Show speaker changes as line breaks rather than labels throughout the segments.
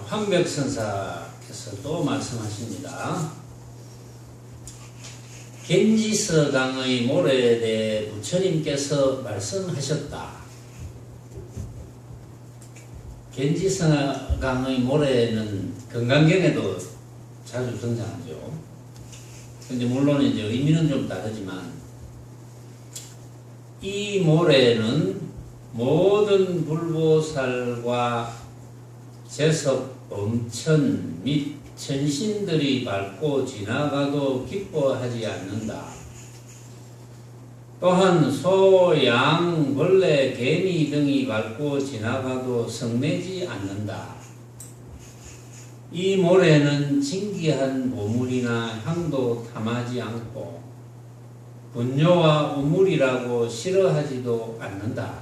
황벽선사께서 또 말씀하십니다. 겐지서강의 모래에 대해 부처님께서 말씀하셨다. 겐지서강의 모래는 금강경에도 자주 등장하죠. 근데 물론 이제 의미는 좀 다르지만 이 모래는 모든 불보살과 제섭, 범천 및 천신들이 밟고 지나가도 기뻐하지 않는다. 또한 소, 양, 벌레, 개미 등이 밟고 지나가도 성내지 않는다. 이 모래는 진귀한 보물이나 향도 탐하지 않고 분뇨와 우물이라고 싫어하지도 않는다.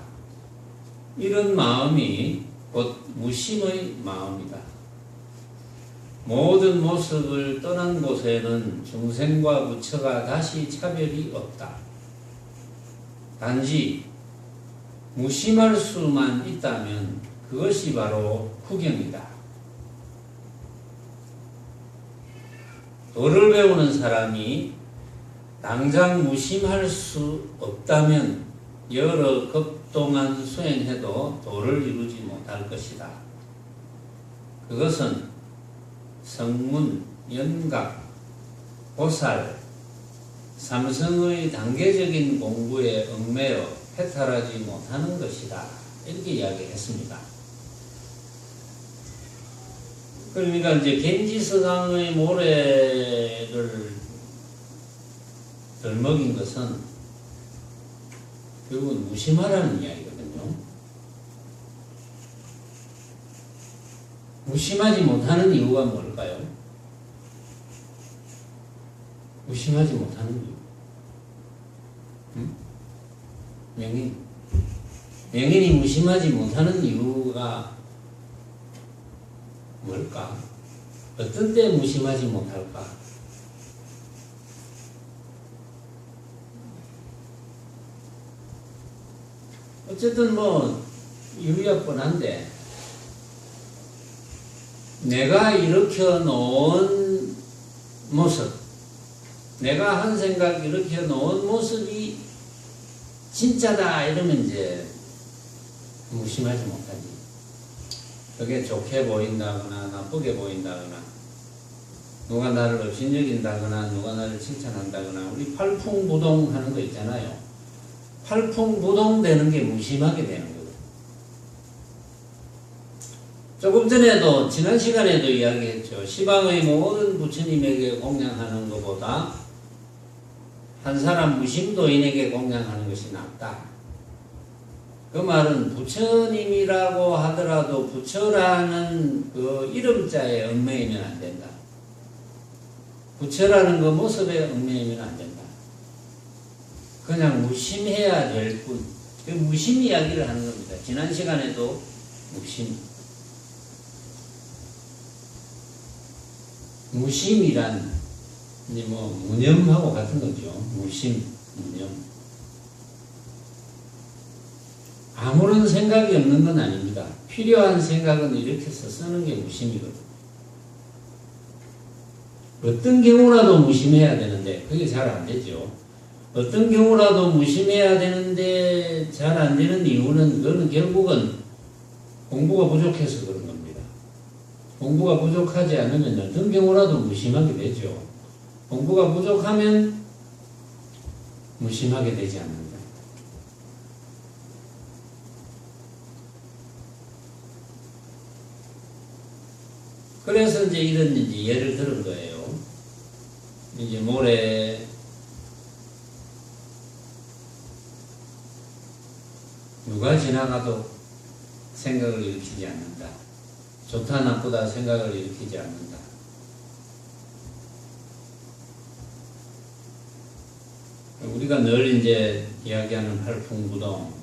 이런 마음이 곧 무심의 마음이다. 모든 모습을 떠난 곳에는 중생과 부처가 다시 차별이 없다. 단지 무심할 수만 있다면 그것이 바로 후경이다. 도를 배우는 사람이 당장 무심할 수 없다면 여러 급 동안 수행해도 도를 이루지 못할 것이다. 그것은 성문, 연각, 보살, 삼성의 단계적인 공부에 얽매여 해탈하지 못하는 것이다. 이렇게 이야기했습니다. 그러니까 이제 겐지서강의 모래를 덜먹인 것은 결국은 무심하라는 이야기거든요. 무심하지 못하는 이유가 뭘까요? 무심하지 못하는 이유. 명인이 무심하지 못하는 이유가 뭘까? 어떤 때 무심하지 못할까? 어쨌든 뭐 이유야 뻔한데 내가 일으켜 놓은 모습, 내가 한 생각 일으켜 놓은 모습이 진짜다 이러면 이제 무심하지 못하지. 그게 좋게 보인다거나 나쁘게 보인다거나 누가 나를 업신여긴다거나 누가 나를 칭찬한다거나 우리 팔풍부동 하는 거 있잖아요. 팔풍부동 되는 게 무심하게 되는 거예요. 조금 전에도 지난 시간에도 이야기했죠. 시방의 모든 부처님에게 공양하는 것보다 한 사람 무심도인에게 공양하는 것이 낫다. 그 말은 부처님이라고 하더라도 부처라는 그 이름자에 얽매이면 안 된다. 부처라는 그 모습에 얽매이면 안 된다. 그냥 무심해야 될 뿐. 그 무심 이야기를 하는 겁니다. 지난 시간에도 무심. 무심이란 이제 뭐 무념하고 같은 거죠. 무심, 무념. 아무런 생각이 없는 건 아닙니다. 필요한 생각은 일으켜서 쓰는 게 무심이거든요. 어떤 경우라도 무심해야 되는데 그게 잘 안 되죠. 어떤 경우라도 무심해야 되는데 잘 안 되는 이유는 그거는 결국은 공부가 부족해서 그런 겁니다. 공부가 부족하지 않으면 어떤 경우라도 무심하게 되죠. 공부가 부족하면 무심하게 되지 않는다. 그래서 이제 이런 이제 예를 들은 거예요. 이제 모래 누가 지나가도 생각을 일으키지 않는다. 좋다 나쁘다 생각을 일으키지 않는다. 우리가 늘 이제 이야기하는 팔풍부동.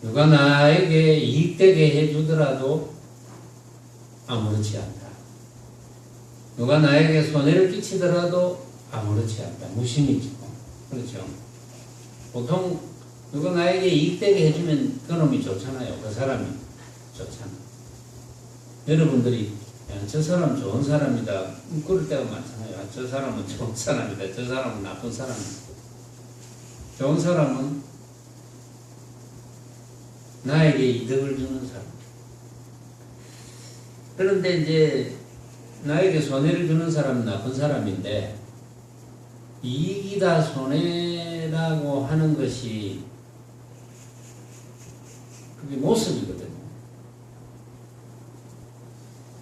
누가 나에게 이익되게 해주더라도 아무렇지 않다. 누가 나에게 손해를 끼치더라도 아무렇지 않다. 무심이죠. 그렇죠. 보통 누가 나에게 이익되게 해주면 그놈이 좋잖아요. 그 사람이. 좋잖아. 여러분들이 야, 저 사람 좋은 사람이다. 그럴 때가 많잖아요. 야, 저 사람은 좋은 사람이다. 저 사람은 나쁜 사람이다. 좋은 사람은 나에게 이득을 주는 사람. 그런데 이제 나에게 손해를 주는 사람은 나쁜 사람인데 이익이다 손해라고 하는 것이 그게 모습이거든요.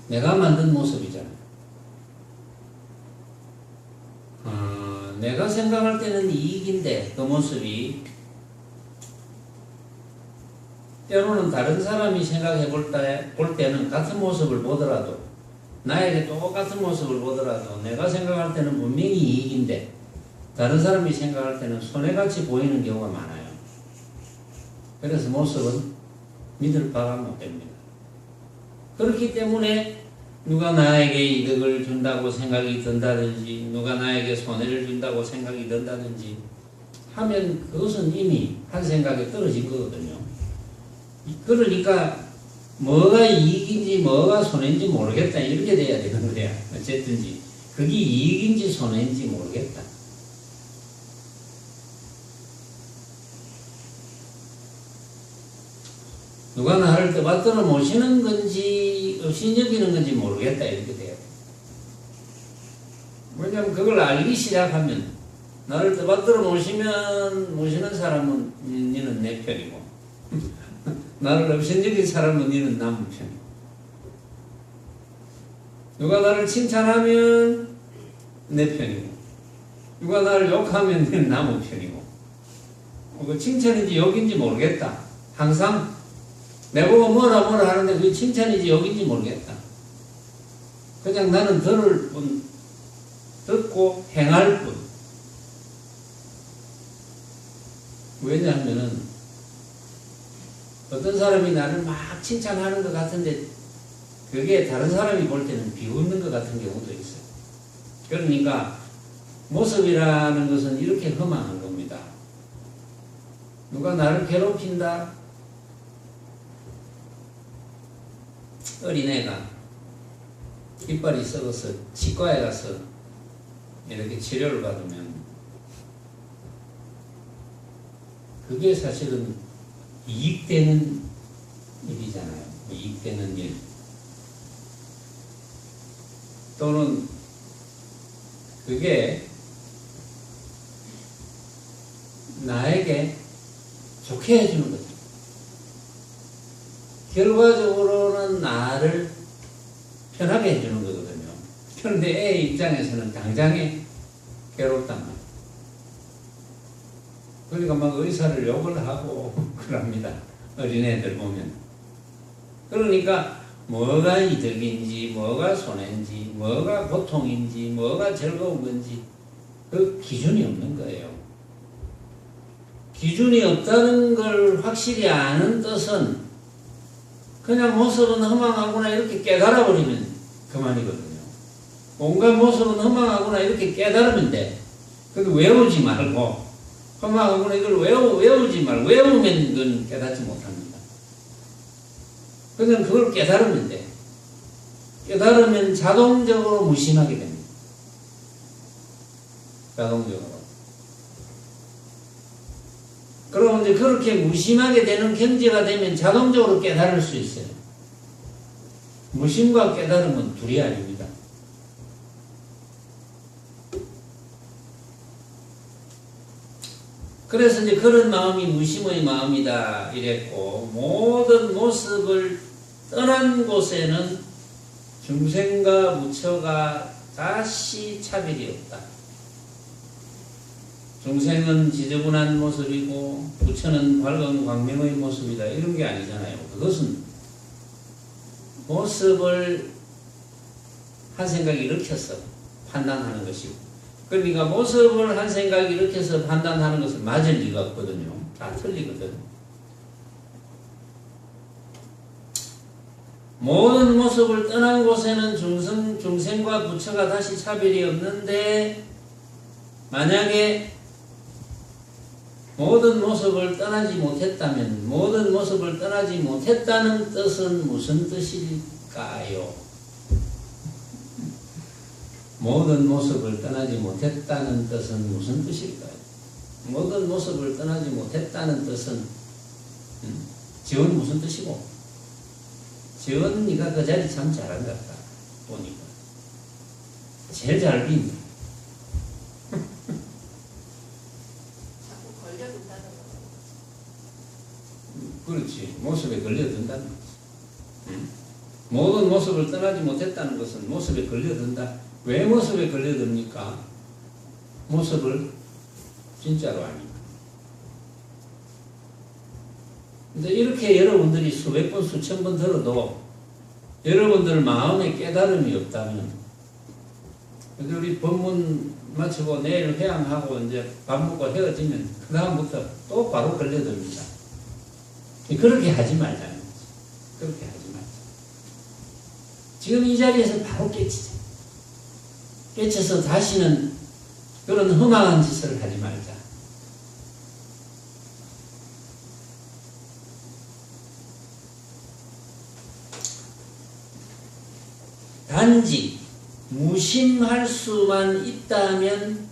내가 만든 모습이잖아요. 내가 생각할 때는 이익인데 그 모습이 때로는 다른 사람이 생각해 볼 때는 같은 모습을 보더라도 나에게 똑같은 모습을 보더라도 내가 생각할 때는 분명히 이익인데 다른 사람이 생각할 때는 손해같이 보이는 경우가 많아요. 그래서 모습은 믿을 바가 못 됩니다. 그렇기 때문에 누가 나에게 이득을 준다고 생각이 든다든지 누가 나에게 손해를 준다고 생각이 든다든지 하면 그것은 이미 한 생각에 떨어진 거거든요. 그러니까 뭐가 이익인지 뭐가 손해인지 모르겠다 이렇게 돼야 되는 거야. 어쨌든지 그게 이익인지 손해인지 모르겠다. 누가 나를 떠받들어 모시는 건지 업신여기는 건지 모르겠다 이렇게 돼야 돼. 왜냐하면 그걸 알기 시작하면 나를 떠받들어 모시는 사람은 니는 내 편이고 나를 업신여긴 사람은 니는 남 편이고 누가 나를 칭찬하면 내 편이고 누가 나를 욕하면 니는 남 편이고 그 칭찬인지 욕인지 모르겠다. 항상 내보고 뭐라 하는데 그게 칭찬인지 욕인지 모르겠다. 그냥 나는 들을 뿐, 듣고 행할 뿐. 왜냐하면은 어떤 사람이 나를 막 칭찬하는 것 같은데 그게 다른 사람이 볼 때는 비웃는 것 같은 경우도 있어요. 그러니까 모습이라는 것은 이렇게 험한 겁니다. 누가 나를 괴롭힌다? 어린애가 이빨이 썩어서 치과에 가서 이렇게 치료를 받으면 그게 사실은 이익되는 일이잖아요. 이익되는 일. 또는 그게 나에게 좋게 해주는 거죠. 결과적으로는 나를 편하게 해주는 거거든요. 그런데 애 입장에서는 당장에 괴롭단 말이에요. 그러니까 막 의사를 욕을 하고 그럽니다. 어린애들 보면. 그러니까 뭐가 이득인지 뭐가 손해인지 뭐가 고통인지 뭐가 즐거운 건지 그 기준이 없는 거예요. 기준이 없다는 걸 확실히 아는 뜻은 그냥 모습은 허망하구나 이렇게 깨달아버리면 그만이거든요. 온갖 모습은 허망하구나 이렇게 깨달으면 돼. 근데 외우지 말고 허망하구나 이걸 외우지 말고 외우면 그건 깨닫지 못합니다. 그냥 그걸 깨달으면 돼. 깨달으면 자동적으로 무심하게 됩니다. 자동적으로. 그럼 이제 그렇게 무심하게 되는 경지가 되면 자동적으로 깨달을 수 있어요. 무심과 깨달음은 둘이 아닙니다. 그래서 이제 그런 마음이 무심의 마음이다 이랬고 모든 모습을 떠난 곳에는 중생과 부처가 다시 차별이 없다. 중생은 지저분한 모습이고 부처는 밝은 광명의 모습이다. 이런 게 아니잖아요. 그것은 모습을 한 생각이 일으켜서 판단하는 것이고 그러니까 모습을 한 생각이 일으켜서 판단하는 것은 맞을 리가 없거든요. 다 틀리거든. 모든 모습을 떠난 곳에는 중생과 부처가 다시 차별이 없는데 만약에 모든 모습을 떠나지 못했다면 모든 모습을 떠나지 못했다는 뜻은 무슨 뜻일까요? 모든 모습을 떠나지 못했다는 뜻은 무슨 뜻일까요? 모든 모습을 떠나지 못했다는 뜻은 지원 무슨 뜻이고? 지원 네가 그 자리 참 잘한 것 같다 보니까 제일 잘 빈다.
자꾸 걸려든다는 거.
그렇지. 모습에 걸려든다는 거지. 모든 모습을 떠나지 못했다는 것은 모습에 걸려든다. 왜 모습에 걸려듭니까? 모습을 진짜로 아니까. 근데 이렇게 여러분들이 수백 번, 수천 번 들어도 여러분들 마음에 깨달음이 없다면, 근데 우리 법문 마치고 내일 회양하고 이제 밥 먹고 헤어지면 그 다음부터 또 바로 걸려듭니다. 그렇게 하지 말자는 거지. 그렇게 하지 말자. 지금 이 자리에서 바로 깨치자. 깨쳐서 다시는 그런 험한 짓을 하지 말자. 단지 무심할 수만 있다면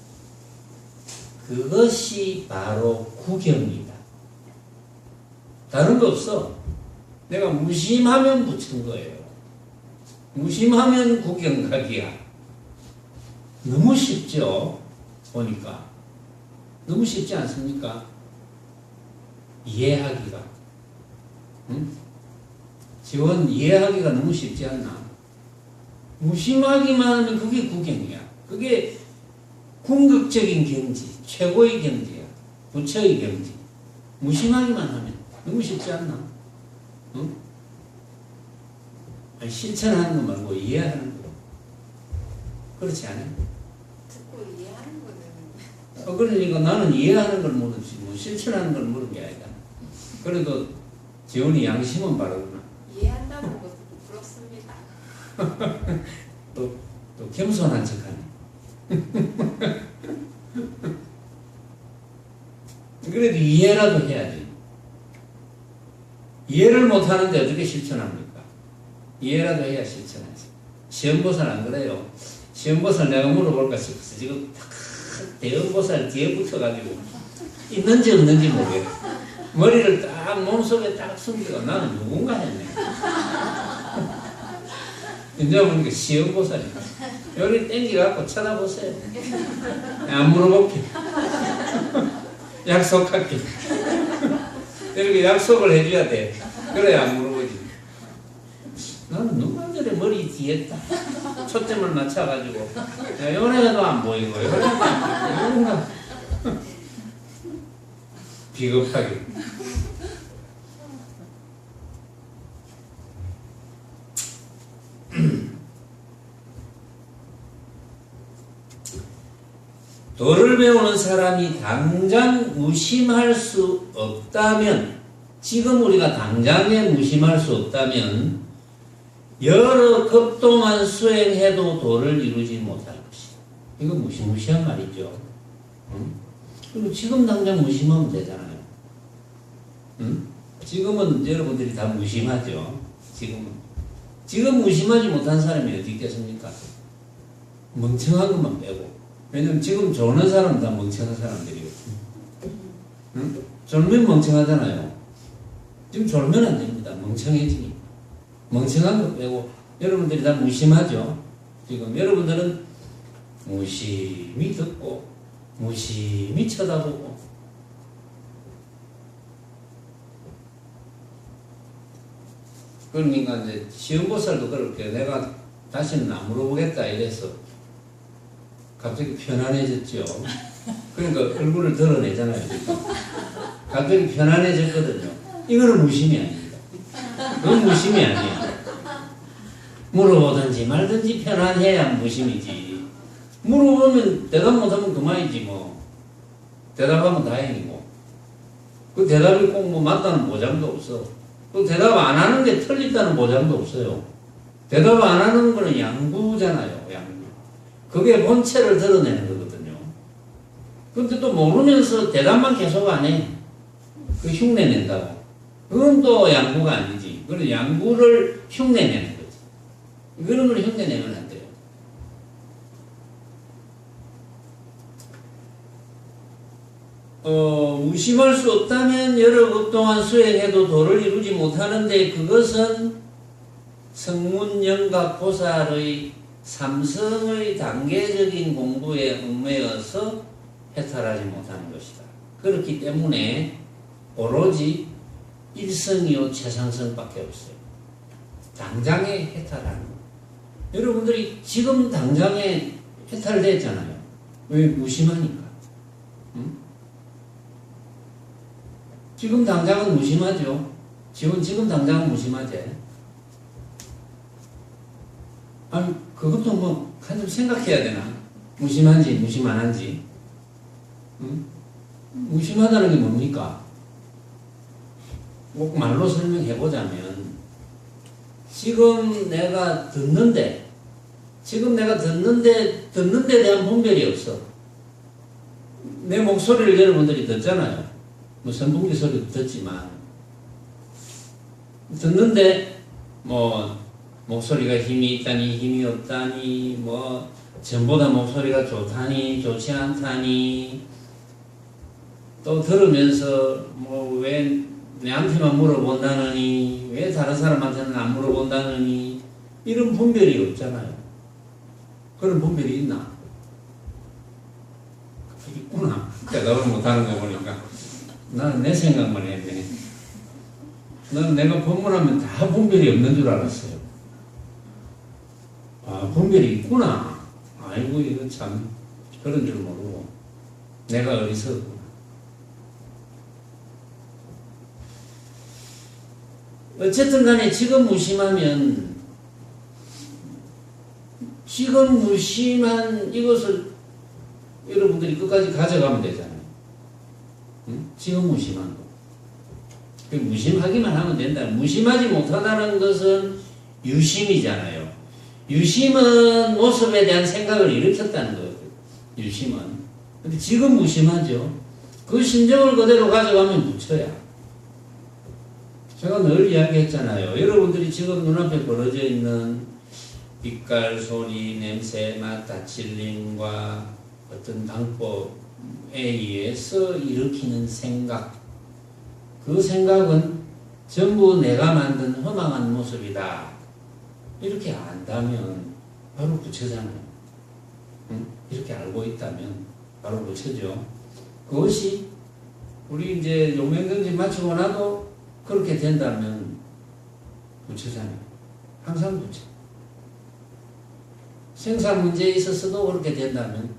그것이 바로 구경이다. 다른 거 없어. 내가 무심하면 붙인 거예요. 무심하면 구경각이야. 너무 쉽죠? 보니까. 너무 쉽지 않습니까? 이해하기가. 응? 지원 이해하기가 너무 쉽지 않나? 무심하기만 하면 그게 구경이야. 그게 궁극적인 경지, 최고의 경지야. 부처의 경지. 무심하기만 하면 너무 쉽지 않나? 응? 아니, 실천하는 거 말고 이해하는 거. 그렇지 않아요?
듣고 이해하는 거는.
그러니까 나는 이해하는 걸 모르지, 뭐 실천하는 걸 모르는 게 아니다. 그래도 지원이 양심은 바르구나.
이해한다는 것도 부럽습니다.
또 겸손한 척하네. 그래도 이해라도 해야지. 이해를 못하는데 어떻게 실천합니까? 이해라도 해야 실천하지. 시험보살 안 그래요? 시험보살 내가 물어볼까 싶어서 지금 대형보살 뒤에 붙어가지고 있는지 없는지 모르겠어. 머리를 딱 몸속에 딱 숨기고 나는 누군가 했네. 이제 보니까 시험보살이야. 여기 땡기갖고 쳐다보세요. 안 물어볼게. 약속할게. 이렇게 약속을 해줘야 돼. 그래야 안 물어보지. 나는 누가 저래 머리 뒤에 딱 초점을 맞춰가지고 요래도 안 보이고 요래도 안 보이고 비겁하게. 도를 배우는 사람이 당장 무심할 수 없다면, 지금 우리가 당장에 무심할 수 없다면 여러 급 동안 수행해도 도를 이루지 못할 것이다. 이거 무시무시한 말이죠. 응? 그리고 지금 당장 무심하면 되잖아요. 응? 지금은 여러분들이 다 무심하죠. 지금 무심하지 못한 사람이 어디 있겠습니까? 멍청한 것만 빼고. 왜냐면 지금 졸는 사람은 다 멍청한 사람들이에요. 응? 졸면 멍청하잖아요. 지금 졸면 안 됩니다. 멍청해지니. 멍청한 거 빼고 여러분들이 다 무심하죠. 지금 여러분들은 무심히 듣고 무심히 쳐다보고 그러니까 이제 시험보살도 그렇게 내가 다시는 안 물어보겠다 이래서 갑자기 편안해졌죠. 그러니까 얼굴을 드러내잖아요. 지금. 갑자기 편안해졌거든요. 이거는 무심이 아닙니다. 그건 무심이 아니에요. 물어보든지 말든지 편안해야 무심이지. 물어보면 대답 못하면 그만이지 뭐. 대답하면 다행이고. 그 대답이 꼭 뭐 맞다는 보장도 없어. 그 대답 안 하는 게 틀리다는 보장도 없어요. 대답 안 하는 거는 양구잖아요. 양구. 그게 본체를 드러내는 거거든요. 근데 또 모르면서 대답만 계속 안 해. 그 흉내 낸다고. 그건 또 양구가 아니지. 그건 양구를 흉내 내는 거지. 그런 걸 흉내 내면 안 돼요. 무심할 수 없다면 여러 급 동안 수행해도 도를 이루지 못하는데 그것은 성문영각 보살의 삼성의 단계적인 공부에 얽매여서 해탈하지 못하는 것이다. 그렇기 때문에 오로지 일성이요 최상성밖에 없어요. 당장에 해탈하는 거. 여러분들이 지금 당장에 해탈됐잖아요. 왜? 무심하니까. 응? 지금 당장은 무심하죠. 지금 당장은 무심하지. 아니, 그것도 뭐, 한 점 생각해야 되나? 무심한지, 무심 안 한지. 응? 무심하다는 게 뭡니까? 꼭 말로 설명해보자면, 지금 내가 듣는데 대한 분별이 없어. 내 목소리를 여러분들이 듣잖아요. 뭐 선풍기 소리도 듣지만, 듣는데, 뭐, 목소리가 힘이 있다니, 힘이 없다니, 뭐, 전보다 목소리가 좋다니, 좋지 않다니, 또 들으면서, 뭐, 왜 내한테만 물어본다느니, 왜 다른 사람한테는 안 물어본다느니, 이런 분별이 없잖아요. 그런 분별이 있나? 있구나. 대답을 못하는 거 보니까. 나는 내 생각만 했네. 나는 내가 법문하면 다 분별이 없는 줄 알았어요. 아, 분별이 있구나. 아이고, 이거 참, 그런 줄 모르고. 내가 어리석구나. 어쨌든 간에 지금 무심하면, 지금 무심한 이것을 여러분들이 끝까지 가져가면 되잖아요. 응? 지금 무심한 거. 무심하기만 하면 된다. 무심하지 못하다는 것은 유심이잖아요. 유심은 모습에 대한 생각을 일으켰다는 거예요. 유심은. 근데 지금 무심하죠. 그 심정을 그대로 가져가면 무쳐야. 제가 늘 이야기했잖아요. 여러분들이 지금 눈앞에 벌어져 있는 빛깔, 소리, 냄새, 맛, 다칠림과 어떤 방법에 의해서 일으키는 생각. 그 생각은 전부 내가 만든 허망한 모습이다. 이렇게 안다면 바로 부처잖아요. 응? 이렇게 알고 있다면 바로 부처죠. 그것이 우리 이제 용맹정지 마치고 나도 그렇게 된다면 부처잖아요. 항상 부처. 생사 문제에 있어서도 그렇게 된다면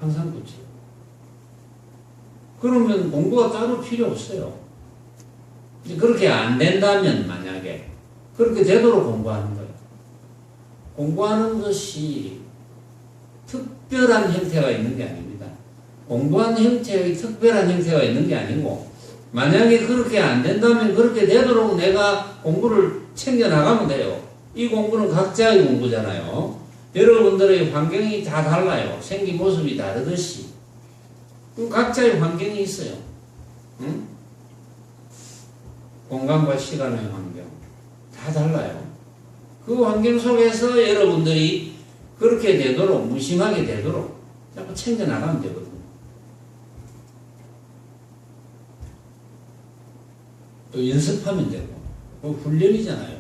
항상 부처. 그러면 공부가 따로 필요 없어요. 그렇게 안 된다면 만약에 그렇게 되도록 공부하는 거예요. 공부하는 것이 특별한 형태가 있는 게 아닙니다. 공부하는 형태의 특별한 형태가 있는 게 아니고 만약에 그렇게 안 된다면 그렇게 되도록 내가 공부를 챙겨나가면 돼요. 이 공부는 각자의 공부잖아요. 여러분들의 환경이 다 달라요. 생긴 모습이 다르듯이. 그럼 각자의 환경이 있어요. 응? 공간과 시간의 환경 다 달라요. 그 환경 속에서 여러분들이 그렇게 되도록 무심하게 되도록 자꾸 챙겨나가면 되거든요. 또 연습하면 되고 훈련이잖아요.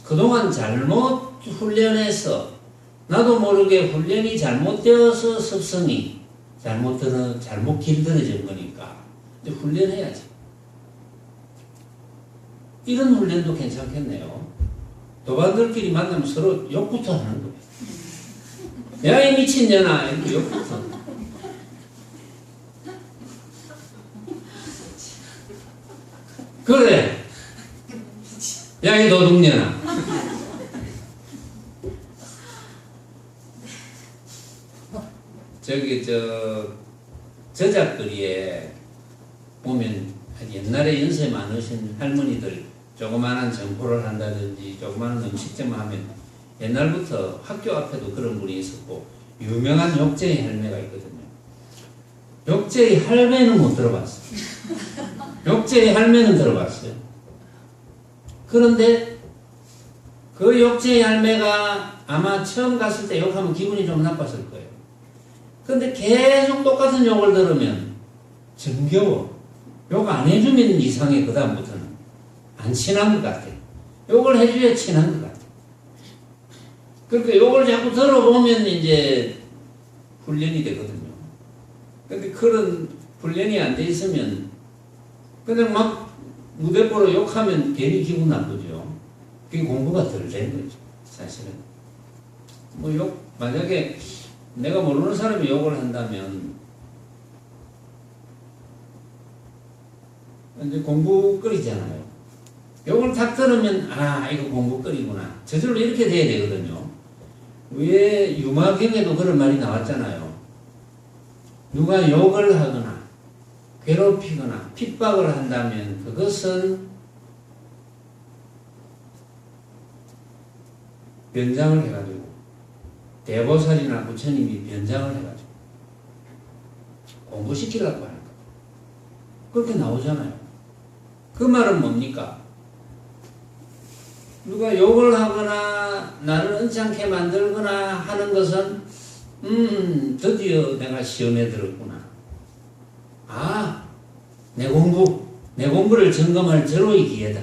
그동안 잘못 훈련해서 나도 모르게 훈련이 잘못되어서 습성이 잘못 길들여진 거니까 이제 훈련해야지. 이런 훈련도 괜찮겠네요. 도반들끼리 만나면 서로 욕부터 하는 거예요. 야, 이 미친년아! 이렇게 욕부터. 그래! 야, 이 도둑년아! 저기, 저작거리에 보면 옛날에 연세 많으신 할머니들 조그마한 점포를 한다든지 조그마한 음식점을 하면 옛날부터 학교 앞에도 그런 분이 있었고 유명한 욕쟁이 할매가 있거든요. 욕제의 할매는 못 들어봤어요. 욕제의 할매는 들어봤어요. 그런데 그 욕제의 할매가 아마 처음 갔을 때 욕하면 기분이 좀 나빴을 거예요. 근데 계속 똑같은 욕을 들으면 정겨워. 욕 안 해주면 이상해. 그 다음부터는 안 친한 것 같아. 욕을 해줘야 친한 것 같아. 그러니까 욕을 자꾸 들어보면 이제 훈련이 되거든요. 근데 그런 훈련이 안 돼 있으면 그냥 막 무대뽀로 욕하면 괜히 기분 나쁘죠. 그게 공부가 덜 된 거죠. 사실은. 뭐 욕, 만약에 내가 모르는 사람이 욕을 한다면 이제 공부거리잖아요. 욕을 딱 들으면 아 이거 공부거리구나. 저절로 이렇게 돼야 되거든요. 왜 유마경에도 그런 말이 나왔잖아요. 누가 욕을 하거나 괴롭히거나 핍박을 한다면 그것은 변장을 해가지고 대보살이나 부처님이 변장을 해가지고 공부시키려고 하는 거. 그렇게 나오잖아요. 그 말은 뭡니까? 누가 욕을 하거나 나를 언짢게 만들거나 하는 것은 드디어 내가 시험에 들었구나. 아, 내 공부를 점검할 절호의 기회다.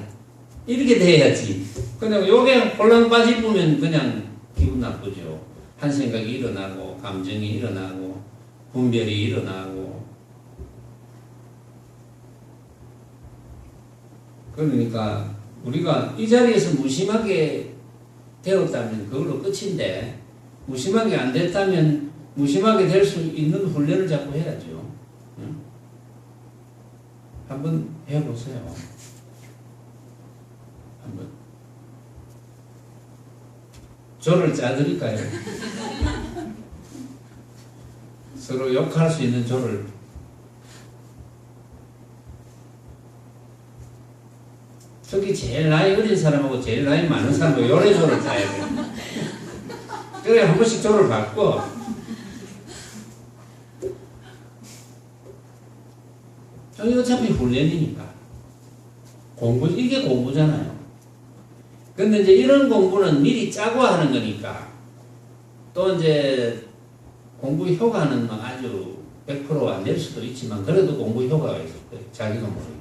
이렇게 돼야지. 그냥 욕에 홀랑 빠지면 그냥 기분 나쁘죠. 한 생각이 일어나고 감정이 일어나고 분별이 일어나고. 그러니까 우리가 이 자리에서 무심하게 되었다면 그걸로 끝인데 무심하게 안 됐다면 무심하게 될 수 있는 훈련을 자꾸 해야죠. 응? 한번 해보세요. 한번 조를 짜드릴까요? 서로 욕할 수 있는 조를. 특히 제일 나이 어린 사람하고 제일 나이 많은 사람하고 요래 조를 짜야 돼요. 그래 한 번씩 조를 바꿔. 어차피 훈련이니까. 이게 공부잖아요. 근데 이제 이런 공부는 미리 짜고 하는 거니까 또 이제 공부 효과는 막 아주 100% 안 될 수도 있지만 그래도 공부 효과가 있을 거예요. 자기가 모르게.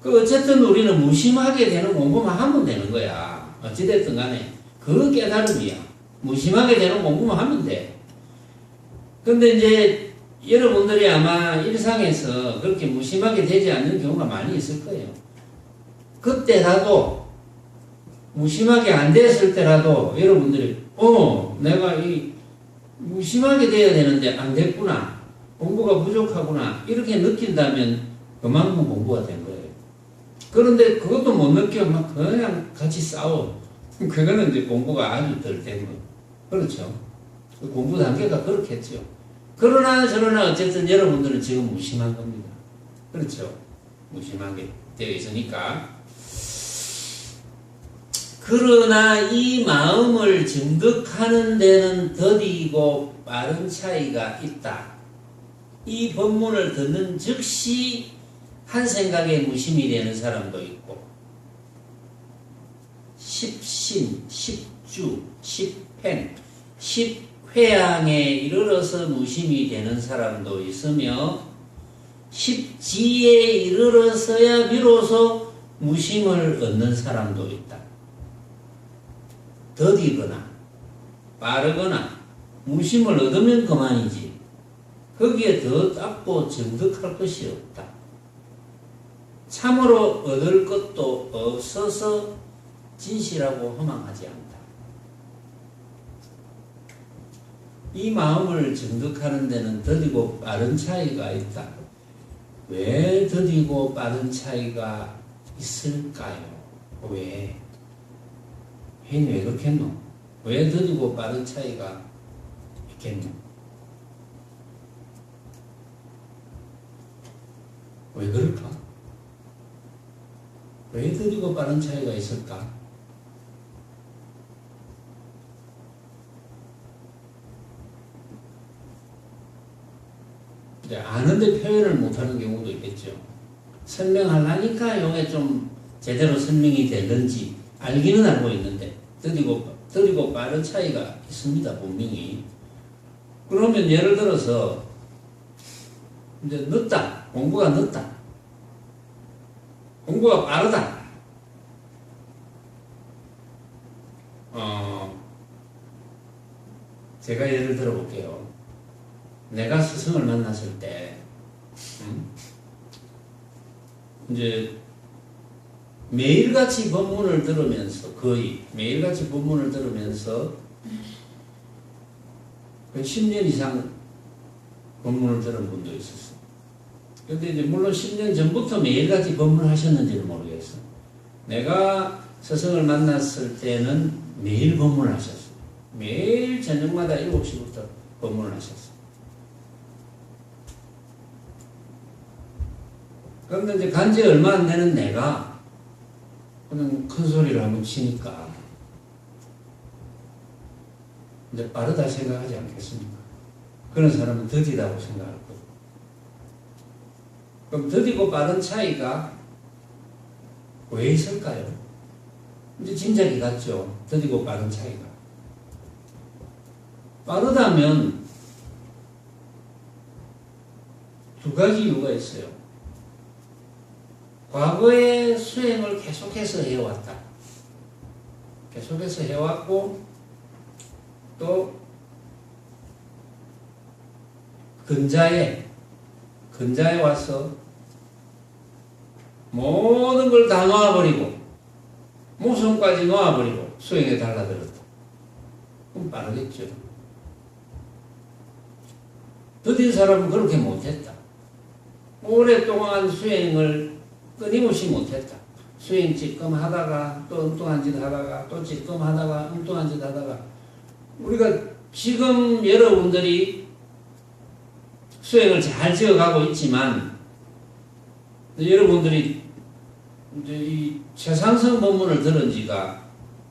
어쨌든 우리는 무심하게 되는 공부만 하면 되는 거야. 어찌됐든 간에. 그 깨달음이야. 무심하게 되는 공부만 하면 돼. 근데 이제 여러분들이 아마 일상에서 그렇게 무심하게 되지 않는 경우가 많이 있을 거예요. 그때라도 무심하게 안 됐을 때라도 여러분들이 내가 이 무심하게 돼야 되는데 안 됐구나. 공부가 부족하구나. 이렇게 느낀다면 그만큼 공부가 된 거예요. 그런데 그것도 못 느껴 막 그냥 같이 싸워. 그거는 이제 공부가 아주 덜 된 거. 그렇죠. 공부 단계가 그렇겠죠. 그러나 저러나 어쨌든 여러분들은 지금 무심한 겁니다. 그렇죠. 무심하게 되어 있으니까. 그러나 이 마음을 증득하는 데는 더디고 빠른 차이가 있다. 이 법문을 듣는 즉시 한 생각에 무심이 되는 사람도 있고 십신, 십주, 십행, 십회양에 이르러서 무심이 되는 사람도 있으며 십지에 이르러서야 비로소 무심을 얻는 사람도 있다. 더디거나 빠르거나 무심을 얻으면 그만이지 거기에 더 닦고 증득할 것이 없다. 참으로 얻을 것도 없어서 진실하고 허망하지 않다. 이 마음을 증득하는 데는 더디고 빠른 차이가 있다. 왜 더디고 빠른 차이가 있을까요? 왜 그렇겠노? 왜 더디고 빠른 차이가 있겠노? 왜 그럴까? 왜 더디고 빠른 차이가 있을까? 이제 아는데 표현을 못하는 경우도 있겠죠. 설명하려니까 요게 좀 제대로 설명이 되는지 알기는 알고 있는데 느리고 빠른 차이가 있습니다. 분명히. 그러면 예를 들어서 이제 늦다. 공부가 늦다. 공부가 빠르다. 제가 예를 들어 볼게요. 내가 스승을 만났을 때, 이제 매일같이 법문을 들으면서, 거의 매일같이 법문을 들으면서 10년 이상 법문을 들은 분도 있었어요. 근데 이제 물론 10년 전부터 매일같이 법문을 하셨는지는 모르겠어. 내가 스승을 만났을 때는 매일 법문을 하셨어요. 매일 저녁마다 7시부터 법문을 하셨어요. 그런데 이제 간지 얼마 안 되는 내가 그냥 큰 소리를 한번 치니까 이제 빠르다 생각하지 않겠습니까? 그런 사람은 더디다고 생각할 거고. 그럼 더디고 빠른 차이가 왜 있을까요? 이제 짐작이 갔죠. 더디고 빠른 차이가. 빠르다면 두 가지 이유가 있어요. 과거의 수행을 계속해서 해왔다. 계속해서 해왔고 또 근자에 와서 모든 걸 다 놓아버리고 모성까지 놓아버리고 수행에 달라들었다. 그럼 빠르겠죠. 더딘 사람은 그렇게 못했다. 오랫동안 수행을 끊임없이 못했다. 수행 찌끔 하다가 또 엉뚱한 짓 하다가 또 찌끔 하다가 엉뚱한 짓 하다가 우리가 지금 여러분들이 수행을 잘 지어가고 있지만 여러분들이 이제 이 최상승 법문을 들은 지가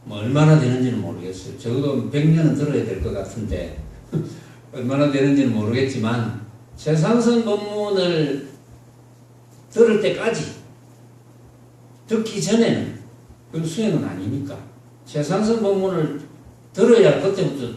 뭐 얼마나 되는지는 모르겠어요. 적어도 100년은 들어야 될 것 같은데 얼마나 되는지는 모르겠지만 최상승 법문을 들을 때까지 듣기 전에는 그건 수행은 아니니까 최상승 법문을 들어야 그때부터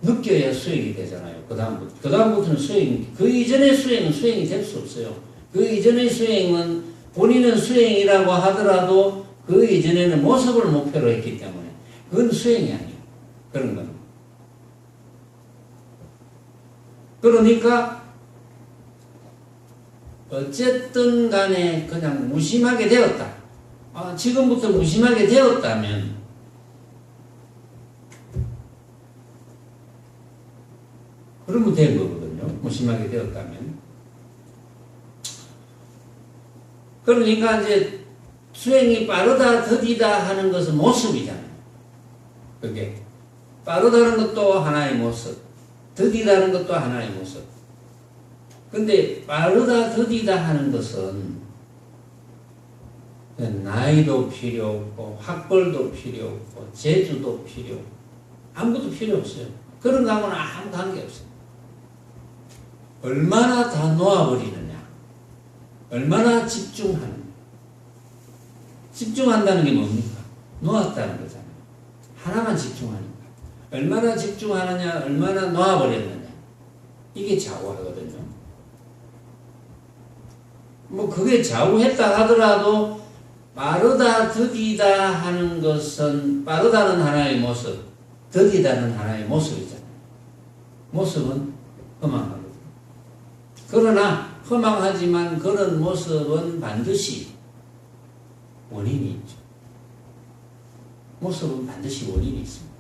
느껴야 수행이 되잖아요. 그다음부터는 수행이, 그 이전의 수행은 수행이 될 수 없어요. 그 이전의 수행은 본인은 수행이라고 하더라도 그 이전에는 모습을 목표로 했기 때문에 그건 수행이 아니에요. 그런 건. 그러니까 어쨌든 간에 그냥 무심하게 되었다. 지금부터 무심하게 되었다면 그러면 된 거거든요. 무심하게 되었다면. 그러니까 이제 수행이 빠르다 더디다 하는 것은 모습이잖아요. 그게 빠르다는 것도 하나의 모습, 더디다는 것도 하나의 모습. 근데 빠르다 더디다 하는 것은 나이도 필요 없고 학벌도 필요 없고 재주도 필요 없고 아무것도 필요 없어요. 그런 거하고는 아무 관계 없어요. 얼마나 다 놓아버리느냐, 얼마나 집중하느냐. 집중한다는 게 뭡니까? 놓았다는 거잖아요. 하나만 집중하니까. 얼마나 집중하느냐, 얼마나 놓아버렸느냐. 이게 좌우하거든요. 뭐 그게 좌우했다 하더라도 빠르다 더디다 하는 것은 빠르다는 하나의 모습, 더디다는 하나의 모습이잖아요. 모습은 허망하거든요. 그러나 허망하지만 그런 모습은 반드시 원인이 있죠. 모습은 반드시 원인이 있습니다.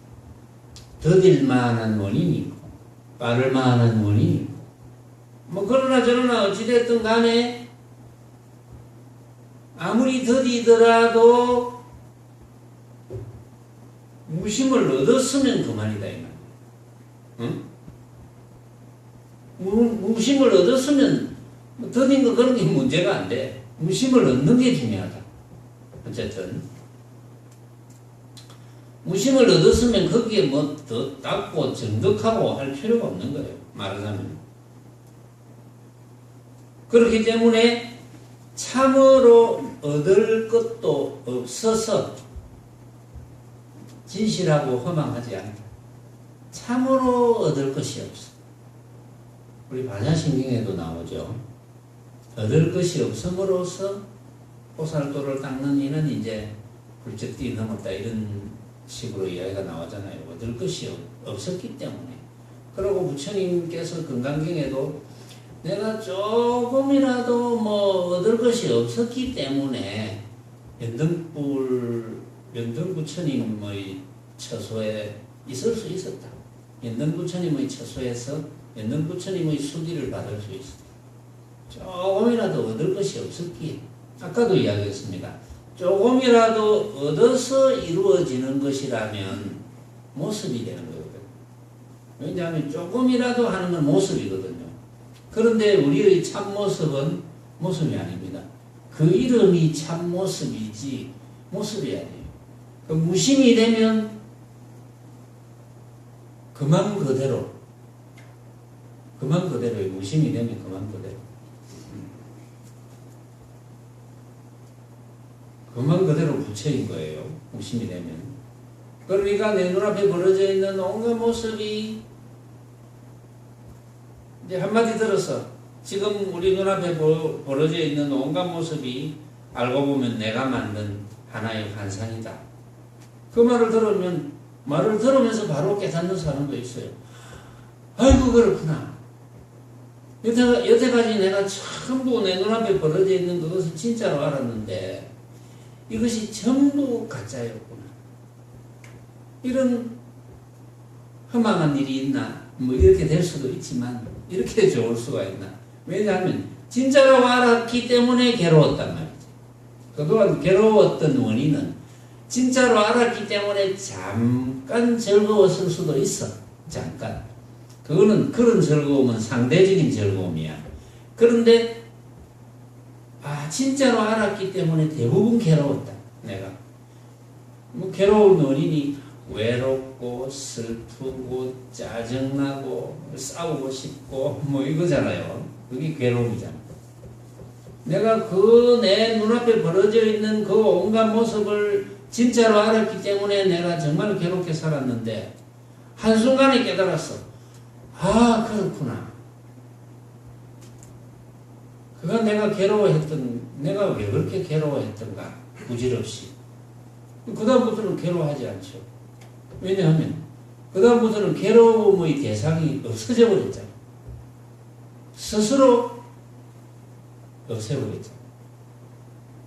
더딜 만한 원인이 있고 빠를 만한 원인이 있고 뭐 그러나 저러나 어찌됐든 간에 아무리 더디더라도 무심을 얻었으면 그만이다 이 말이에요. 응? 무심을 얻었으면 더딘 거 그런 게 문제가 안 돼. 무심을 얻는 게 중요하다. 어쨌든 무심을 얻었으면 거기에 뭐 더 닦고 정득하고 할 필요가 없는 거예요. 말하자면 그렇기 때문에 참으로 얻을 것도 없어서 진실하고 허망하지 않다. 참으로 얻을 것이 없어. 우리 반야신경에도 나오죠. 얻을 것이 없음으로써 보살도를 닦는 이는 이제 훌쩍 뛰어넘었다, 이런 식으로 이야기가 나오잖아요. 얻을 것이 없었기 때문에. 그리고 부처님께서 금강경에도 내가 조금이라도 뭐 얻을 것이 없었기 때문에 연등 부처님의 처소에 있을 수 있었다. 연등 부처님의 처소에서 연등 부처님의 수기를 받을 수 있었다. 조금이라도 얻을 것이 없었기에, 아까도 이야기했습니다. 조금이라도 얻어서 이루어지는 것이라면 모습이 되는 거거든요. 왜냐하면 조금이라도 하는 건 모습이거든요. 그런데 우리의 참모습은 모습이 아닙니다. 그 이름이 참모습이지 모습이 아니에요. 그 무심이 되면 그만 그대로의 무심이 되면 그만 그대로 부처인 거예요. 무심이 되면. 그러니까 내 눈앞에 벌어져 있는 온갖 모습이, 이제 한마디 들어서 지금 우리 눈앞에 벌어져 있는 온갖 모습이 알고 보면 내가 만든 하나의 환상이다. 그 말을 들으면서 바로 깨닫는 사람도 있어요. 아이고 그렇구나. 여태까지 내가 전부 내 눈앞에 벌어져 있는 그것을 진짜로 알았는데 이것이 전부 가짜였구나. 이런 허망한 일이 있나? 뭐 이렇게 될 수도 있지만 이렇게 좋을 수가 있나? 왜냐하면 진짜라고 알았기 때문에 괴로웠단 말이죠. 그동안 괴로웠던 원인은 진짜로 알았기 때문에 잠깐 즐거웠을 수도 있어. 잠깐. 그런 즐거움은 상대적인 즐거움이야. 그런데 진짜로 알았기 때문에 대부분 괴로웠다. 내가. 뭐 괴로운 원인이 외롭고 슬프고 짜증나고 싸우고 싶고 뭐 이거잖아요. 그게 괴로움이잖아. 내가 그 내 눈앞에 벌어져 있는 그 온갖 모습을 진짜로 알았기 때문에 내가 정말 괴롭게 살았는데 한순간에 깨달았어. 그렇구나. 그가 내가 왜 그렇게 괴로워했던가, 부질없이. 그다음부터는 괴로워하지 않죠. 왜냐하면, 그다음부터는 괴로움의 대상이 없어져 버렸잖아. 스스로 없애버렸잖아.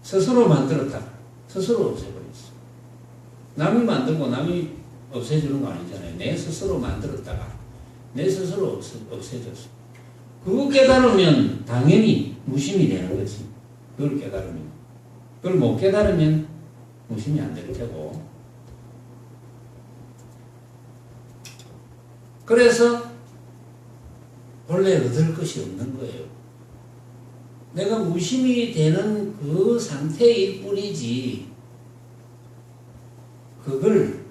스스로 만들었다가, 스스로 없애버렸어. 남이 만들고 남이 없애주는 거 아니잖아요. 내 스스로 만들었다가, 내 스스로 없애졌어. 그거 깨달으면 당연히 무심이 되는 거지. 그걸 깨달으면. 그걸 못 깨달으면 무심이 안 될 테고. 그래서 본래 얻을 것이 없는 거예요. 내가 무심이 되는 그 상태일 뿐이지, 그걸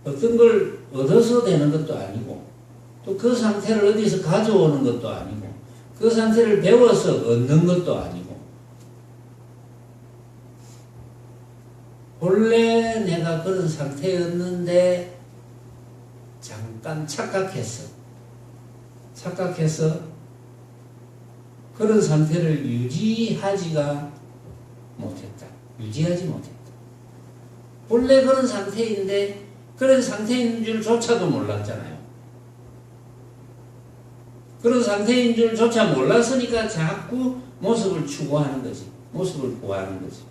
어떤 걸 얻어서 되는 것도 아니고, 또 그 상태를 어디서 가져오는 것도 아니고, 그 상태를 배워서 얻는 것도 아니고, 본래 내가 그런 상태였는데 잠깐 착각해서 그런 상태를 유지하지 못했다. 본래 그런 상태인데 그런 상태인 줄조차도 몰랐잖아요. 그런 상태인 줄조차 몰랐으니까 자꾸 모습을 추구하는 거지. 모습을 구하는 거지.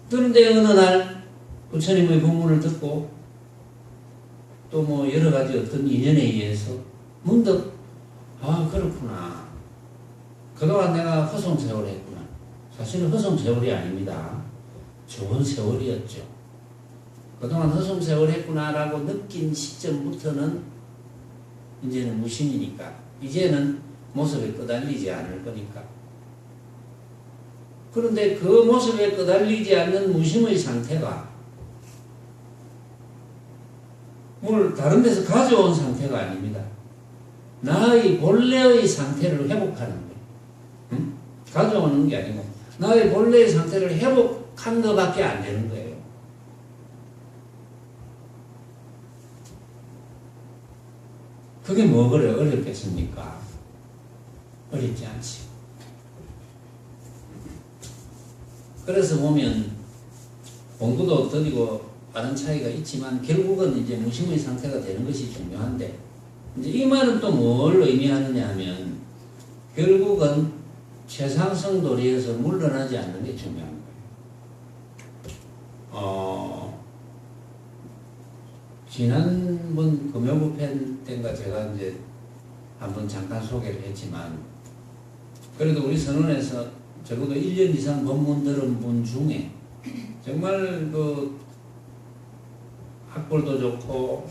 그런데 어느 날 부처님의 법문을 듣고 또 뭐 여러 가지 어떤 인연에 의해서 문득 그렇구나. 그동안 내가 허송세월을 했구나. 사실은 허송세월이 아닙니다. 좋은 세월이었죠. 그동안 허송세월을 했구나라고 느낀 시점부터는 이제는 무심이니까, 이제는 모습에 끄달리지 않을 거니까. 그런데 그 모습에 끄달리지 않는 무심의 상태가 뭘 다른 데서 가져온 상태가 아닙니다. 나의 본래의 상태를 회복하는 거예요. 가져오는 게 아니고 나의 본래의 상태를 회복한 것밖에 안 되는 거예요. 그게 뭐 그래 어렵겠습니까? 어렵지 않지. 그래서 보면 공부도 드리고 많은 차이가 있지만 결국은 이제 무심의 상태가 되는 것이 중요한데 이제 이 말은 또 뭘 의미하느냐 하면 결국은 최상승 도리에서 물러나지 않는 게 중요한 거예요. 지난번 금요부편 때인가 제가 이제 한번 잠깐 소개를 했지만 그래도 우리 선언에서 적어도 1년 이상 법문 들은 분 중에 정말 그 학벌도 좋고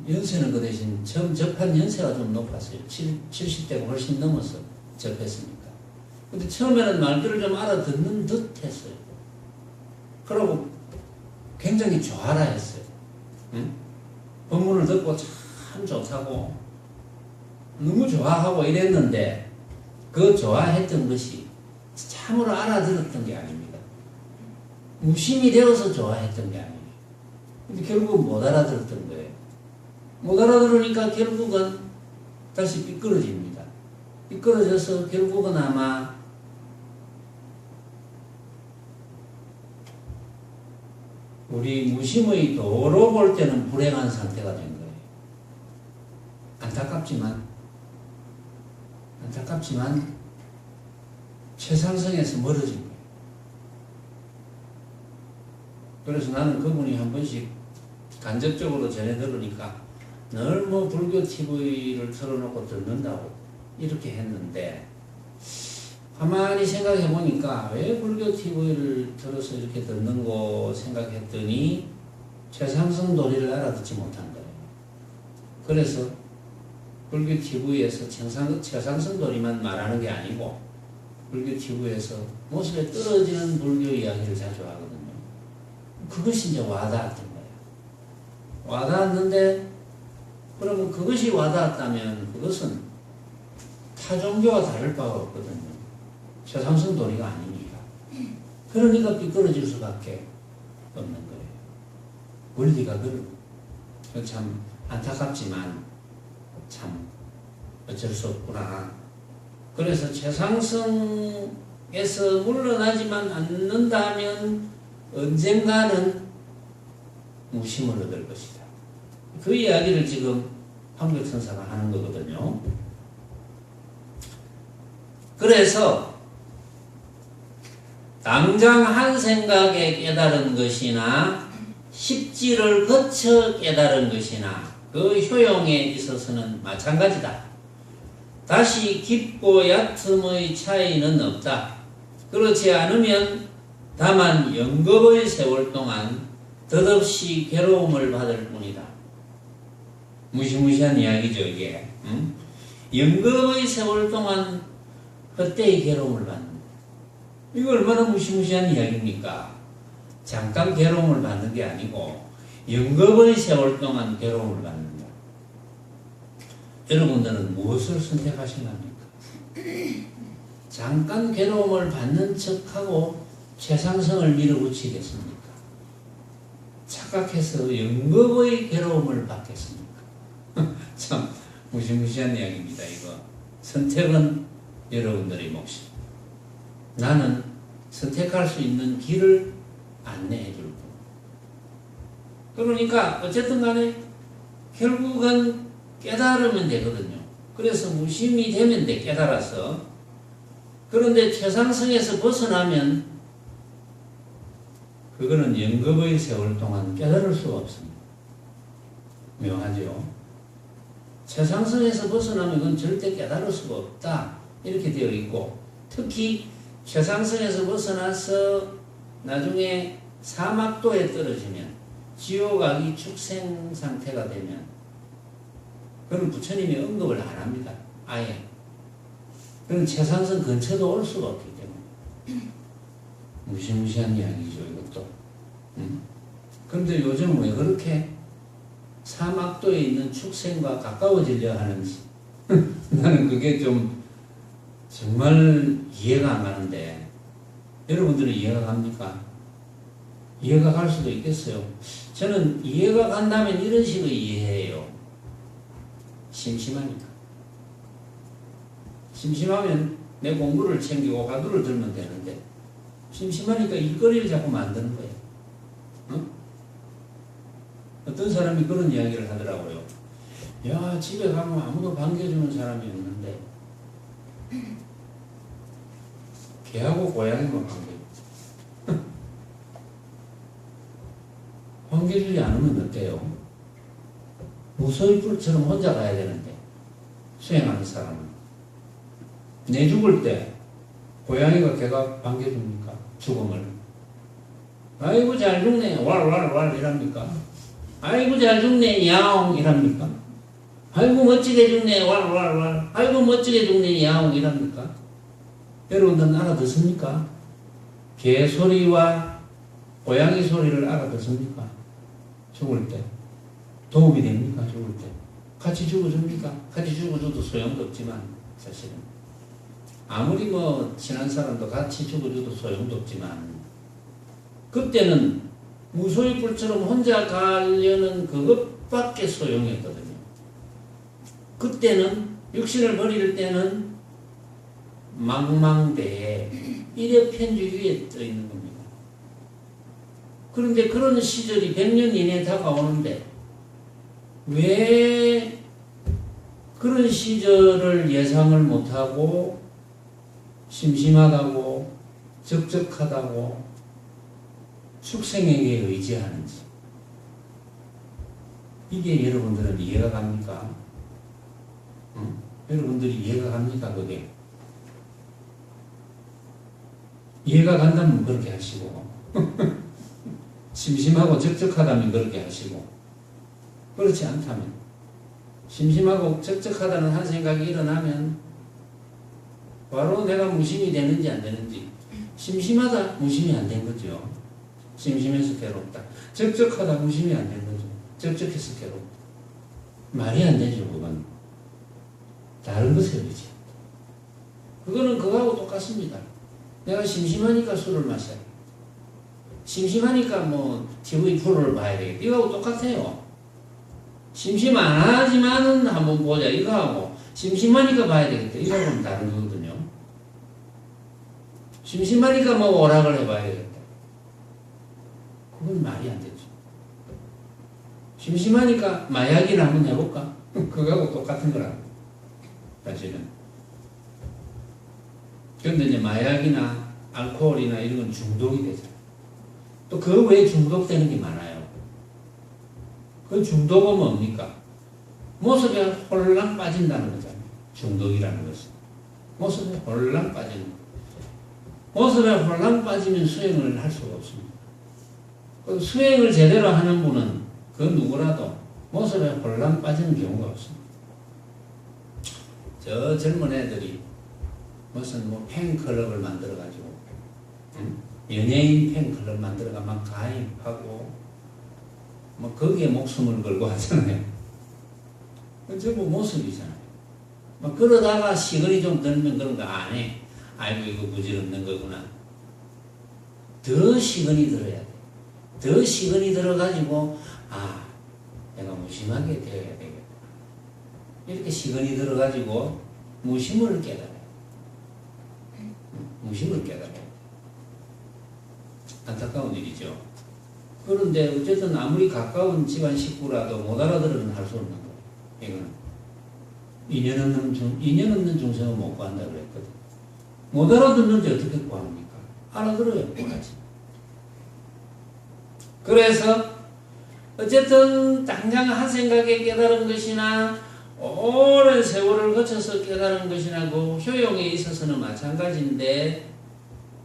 연세는 그 대신 처음 접한 연세가 좀 높았어요. 70대가 훨씬 넘어서 접했으니까. 근데 처음에는 말들을 좀 알아듣는 듯 했어요. 그러고 굉장히 좋아라 했어요. 응? 법문을 듣고 참 좋다고 너무 좋아하고 이랬는데 그 좋아했던 것이 참으로 알아들었던 게 아닙니다. 무심이 되어서 좋아했던 게 아니에요. 근데 결국은 못 알아들었던 거예요. 못 알아들으니까 결국은 다시 삐뚤어집니다. 삐뚤어져서 결국은 아마 우리 무심의 도로 볼 때는 불행한 상태가 된 거예요. 안타깝지만 최상승에서 멀어진 거예요. 그래서 나는 그분이 한 번씩 간접적으로 전해 들으니까 늘 뭐 불교 TV를 틀어놓고 듣는다고 이렇게 했는데 가만히 생각해 보니까 왜 불교 TV를 들어서 이렇게 듣는고 생각했더니 최상승 도리를 알아듣지 못한 거예요. 그래서 불교 TV에서 최상승 도리만 말하는 게 아니고 불교 TV에서 모습에 떨어지는 불교 이야기를 자주 하거든요. 그것이 이제 와닿았던 거예요. 와닿았는데 그러면 그것이 와닿았다면 그것은 타 종교와 다를 바가 없거든요. 최상승 도리가 아닙니다. 그러니까 삐뚤어질 수밖에 없는 거예요. 원리가 그런 참 안타깝지만 참 어쩔 수 없구나. 그래서 최상승에서 물러나지만 않는다면 언젠가는 무심을 얻을 것이다. 그 이야기를 지금 황백선사가 하는 거거든요. 그래서 당장 한 생각에 깨달은 것이나 십지를 거쳐 깨달은 것이나 그 효용에 있어서는 마찬가지다. 다시 깊고 얕음의 차이는 없다. 그렇지 않으면 다만 영겁의 세월 동안 덧없이 괴로움을 받을 뿐이다. 무시무시한 이야기죠 이게. 응? 영겁의 세월 동안 헛되이 괴로움을 받는다. 이거 얼마나 무시무시한 이야기입니까? 잠깐 괴로움을 받는 게 아니고 영겁의 세월 동안 괴로움을 받는다. 여러분들은 무엇을 선택하실랍니까? 잠깐 괴로움을 받는 척하고 최상승을 밀어붙이겠습니까? 착각해서 영겁의 괴로움을 받겠습니까? 참 무시무시한 이야기입니다. 이거 선택은 여러분들의 몫입니다. 나는 선택할 수 있는 길을 안내해 줄 뿐. 그러니까 어쨌든 간에 결국은 깨달으면 되거든요. 그래서 무심이 되면 돼, 깨달아서. 그런데 최상승에서 벗어나면 그거는 영겁의 세월 동안 깨달을 수가 없습니다. 묘하죠? 최상승에서 벗어나면 그건 절대 깨달을 수가 없다. 이렇게 되어 있고, 특히 최상승에서 벗어나서 나중에 사막도에 떨어지면, 지옥악이 축생 상태가 되면, 그건 부처님이 언급을 안 합니다. 아예. 그건 최상승 근처도 올 수가 없기 때문에. 무시무시한 이야기죠, 이것도. 그런데 요즘은 왜 그렇게 사막도에 있는 축생과 가까워지려 하는지. 나는 그게 좀 정말 이해가 안 가는데 여러분들은 이해가 갑니까? 이해가 갈 수도 있겠어요. 저는 이해가 간다면 이런 식으로 이해해요. 심심하니까. 심심하면 내 공부를 챙기고 화두를 들면 되는데 심심하니까 일거리를 자꾸 만드는 거예요. 어? 어떤 사람이 그런 이야기를 하더라고요. 야, 집에 가면 아무도 반겨주는 사람이 없는데 개하고 고양이만 반겨. 반겨주지 않으면 어때요? 무소의 뿔처럼 혼자 가야 되는데 수행하는 사람은 내 죽을 때 고양이가 개가 반겨줍니까? 죽음을. 아이고 잘 죽네 왈왈왈 이랍니까? 아이고 잘 죽네 야옹 이랍니까? 아이고 멋지게 죽네 왈왈왈 아이고 멋지게 죽네 야옹 이랍니까? 여러분들은 알아듣습니까? 개 소리와 고양이 소리를 알아듣습니까? 죽을 때 도움이 됩니까? 죽을 때 같이 죽어줍니까? 같이 죽어줘도 소용도 없지만 사실은 아무리 뭐 친한 사람도 같이 죽어줘도 소용도 없지만 그때는 무소의 뿔처럼 혼자 가려는 그것밖에 소용이 없거든요. 그때는 육신을 버릴 때는 망망대해 일의 편지 위에 떠 있는 겁니다. 그런데 그런 시절이 100년 이내에 다가오는데 왜 그런 시절을 예상을 못하고 심심하다고 적적하다고 축생에게 의지하는지 이게 여러분들은 이해가 갑니까? 응? 여러분들이 이해가 갑니까? 그게 이해가 간다면 그렇게 하시고 심심하고 적적하다면 그렇게 하시고 그렇지 않다면 심심하고 적적하다는 한 생각이 일어나면 바로 내가 무심이 되는지 안 되는지 심심하다 무심이 안 된 거죠. 심심해서 괴롭다. 적적하다 무심이 안 된 거죠. 적적해서 괴롭다. 말이 안 되죠. 그건 다른 것에 의지. 그거는 그거하고 똑같습니다. 내가 심심하니까 술을 마셔야 돼. 심심하니까 뭐 TV 프로를 봐야 되겠다. 이거하고 똑같아요. 심심 안 하지만은 한번 보자. 이거하고 심심하니까 봐야 되겠다. 이거하고는 다른 거거든요. 심심하니까 뭐 오락을 해봐야 되겠다. 그건 말이 안 되죠. 심심하니까 마약이나 한번 해볼까? 그거하고 똑같은 거라고. 사실은. 그런데 이제 마약이나 알코올이나 이런 건 중독이 되잖아요. 또 그 외에 중독되는 게 많아요. 그 중독은 뭡니까? 모습에 홀랑 빠진다는 거잖아요. 중독이라는 것은. 모습에 홀랑 빠지는 거. 모습에 홀랑 빠지면 수행을 할 수가 없습니다. 그 수행을 제대로 하는 분은 그 누구라도 모습에 홀랑 빠지는 경우가 없습니다. 저 젊은 애들이 무슨 뭐 팬클럽을 만들어가지고 연예인 팬클럽 만들어가 막 가입하고 뭐 거기에 목숨을 걸고 하잖아요. 전부 모습이잖아요. 막 그러다가 시간이 좀 들면 그런 거 안 해. 아이고 이거 부질없는 거구나. 더 시간이 들어야 돼. 더 시간이 들어가지고 아 내가 무심하게 되어야 되겠다. 이렇게 시간이 들어가지고 무심을 깨달아요. 무심을 깨달아요. 안타까운 일이죠. 그런데 어쨌든 아무리 가까운 집안 식구라도 못 알아들으면 할 수 없는 거예요. 이거는 인연 없는 중생은 못 구한다 그랬거든. 못 알아듣는데 어떻게 구합니까? 알아들어요. 구하지. 그래서 어쨌든 당장 한 생각에 깨달은 것이나 오랜 세월을 거쳐서 깨달은 것이나 그 효용에 있어서는 마찬가지인데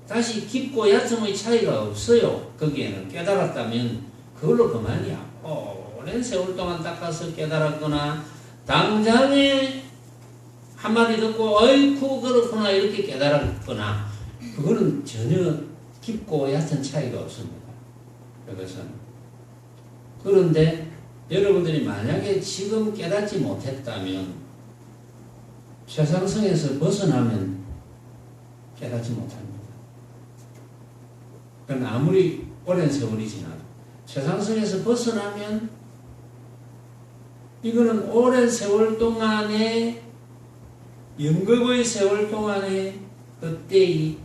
다시 깊고 얕음의 차이가 없어요. 거기에는 깨달았다면 그걸로 그만이야. 오랜 세월 동안 닦아서 깨달았거나 당장에 한마디 듣고 어이쿠 그렇구나 이렇게 깨달았거나 그거는 전혀 깊고 얕은 차이가 없습니다. 그것은. 그런데 여러분들이 만약에 지금 깨닫지 못했다면 최상승에서 벗어나면 깨닫지 못합니다. 그건 아무리 오랜 세월이 지나도 최상승에서 벗어나면 이거는 오랜 세월 동안에 영겁의 세월 동안에 그때의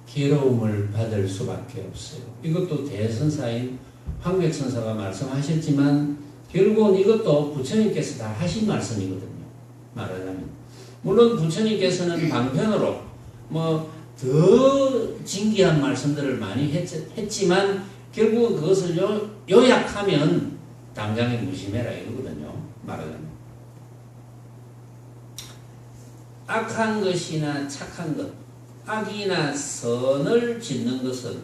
괴로움을 받을 수밖에 없어요. 이것도 대선사인 황백선사가 말씀하셨지만 결국은 이것도 부처님께서 다 하신 말씀이거든요. 말하자면 물론 부처님께서는 방편으로 더 진기한 말씀들을 많이 했지만 결국은 그것을 요약하면 당장에 무심해라 이거거든요. 말하자면 악한 것이나 착한 것, 악이나 선을 짓는 것은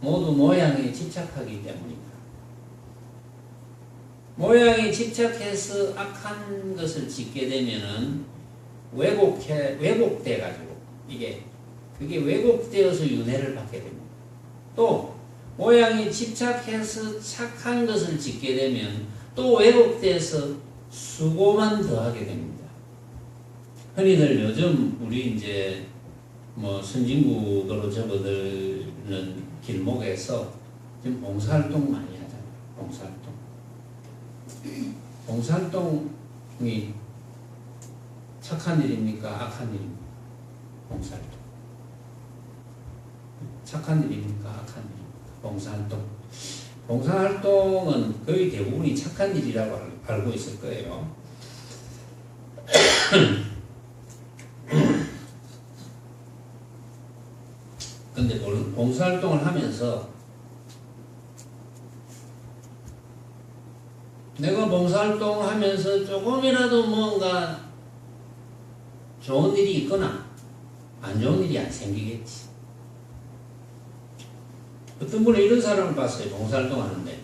모두 모양에 집착하기 때문입니다. 모양에 집착해서 악한 것을 짓게 되면은 왜곡돼가지고 그게 왜곡되어서 윤회를 받게 됩니다. 또 모양에 집착해서 착한 것을 짓게 되면 또 왜곡돼서 수고만 더하게 됩니다. 흔히들 요즘 우리 이제 선진국으로 접어드는 길목에서 지금 봉사활동 많이 하잖아요. 봉사활동이 착한 일입니까? 악한 일입니까? 봉사활동. 착한 일입니까? 악한 일입니까? 봉사활동은 거의 대부분이 착한 일이라고 알고 있을 거예요. 근데 봉사활동을 하면서 내가 봉사활동 하면서 조금이라도 뭔가 좋은 일이 있거나 안 좋은 일이 안 생기겠지. 어떤 분은 이런 사람을 봤어요. 봉사활동 하는데